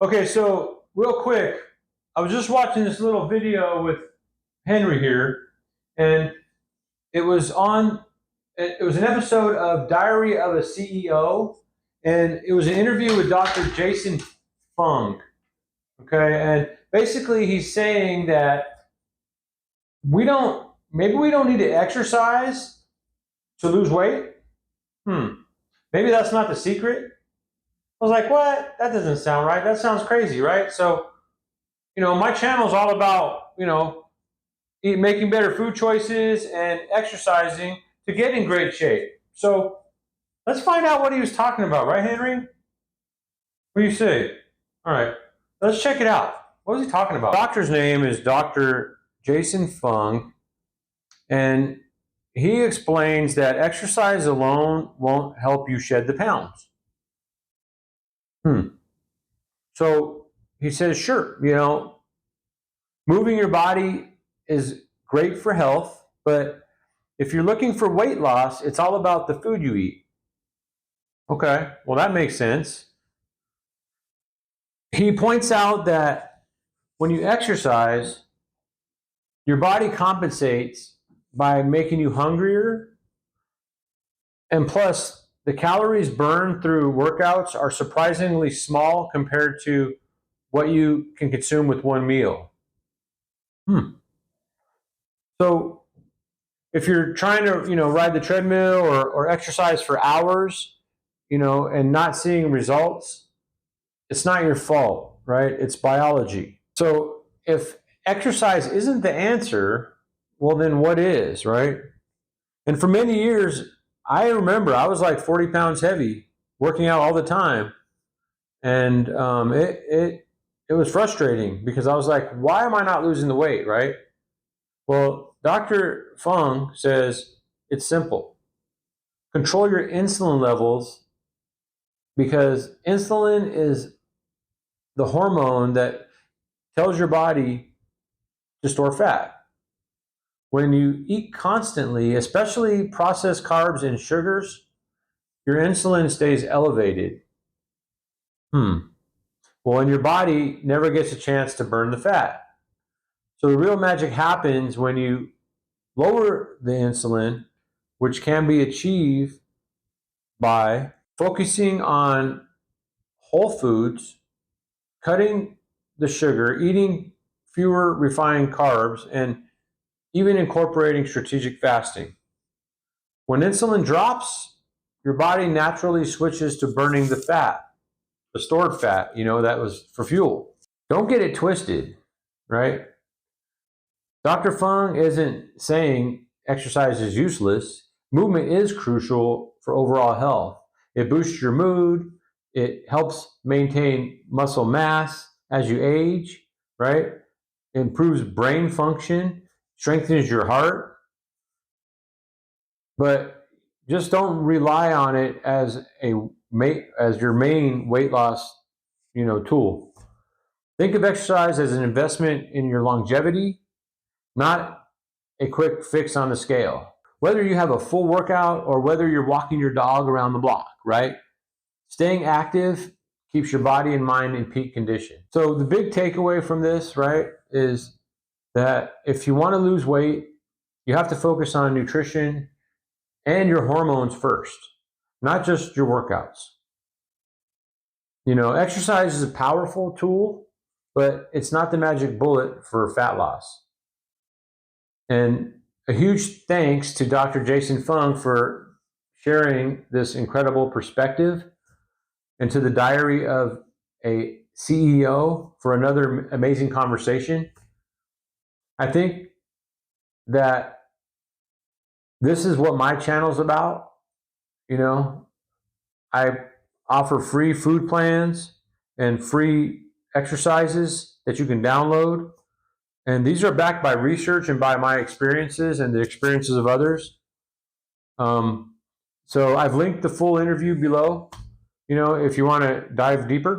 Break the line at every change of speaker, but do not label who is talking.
Okay, so real quick, I was just watching this little video with Henry here, and it was on. It was an episode of Diary of a CEO, and it was an interview with Dr. Jason Fung. Okay, and basically he's saying that maybe we don't need to exercise to lose weight. Maybe that's not the secret. I was like, what? That doesn't sound right. That sounds crazy, right? So, my channel is all about, making better food choices and exercising to get in great shape. So let's find out what he was talking about, right, Henry? What do you say? All right, let's check it out. What was he talking about? The doctor's name is Dr. Jason Fung, and he explains that exercise alone won't help you shed the pounds. So he says, sure, moving your body is great for health, but if you're looking for weight loss, it's all about the food you eat. Okay, well, that makes sense. He points out that when you exercise, your body compensates by making you hungrier. And plus, the calories burned through workouts are surprisingly small compared to what you can consume with one meal. So if you're trying to, ride the treadmill or exercise for hours, and not seeing results, it's not your fault, right? It's biology. So if exercise isn't the answer, well, then what is, right? And for many years, I remember I was like 40 pounds heavy, working out all the time. And it was frustrating because I was like, why am I not losing the weight, right? Well, Dr. Fung says it's simple. Control your insulin levels, because insulin is the hormone that tells your body to store fat. When you eat constantly, especially processed carbs and sugars, your insulin stays elevated. Well, and your body never gets a chance to burn the fat. So the real magic happens when you lower the insulin, which can be achieved by focusing on whole foods, cutting the sugar, eating fewer refined carbs, and even incorporating strategic fasting. When insulin drops, your body naturally switches to burning the fat, the stored fat, that was for fuel. Don't get it twisted, right? Dr. Fung isn't saying exercise is useless. Movement is crucial for overall health. It boosts your mood. It helps maintain muscle mass as you age, right? It improves brain function, strengthens your heart. But just don't rely on it as your main weight loss, tool. Think of exercise as an investment in your longevity, not a quick fix on the scale. Whether you have a full workout or whether you're walking your dog around the block, right? Staying active keeps your body and mind in peak condition. So the big takeaway from this, right, is that if you want to lose weight, you have to focus on nutrition and your hormones first, not just your workouts. Exercise is a powerful tool, but it's not the magic bullet for fat loss. And a huge thanks to Dr. Jason Fung for sharing this incredible perspective, and to the Diary of a CEO for another amazing conversation. I think that this is what my channel's about. I offer free food plans and free exercises that you can download. And these are backed by research and by my experiences and the experiences of others. So I've linked the full interview below, if you want to dive deeper.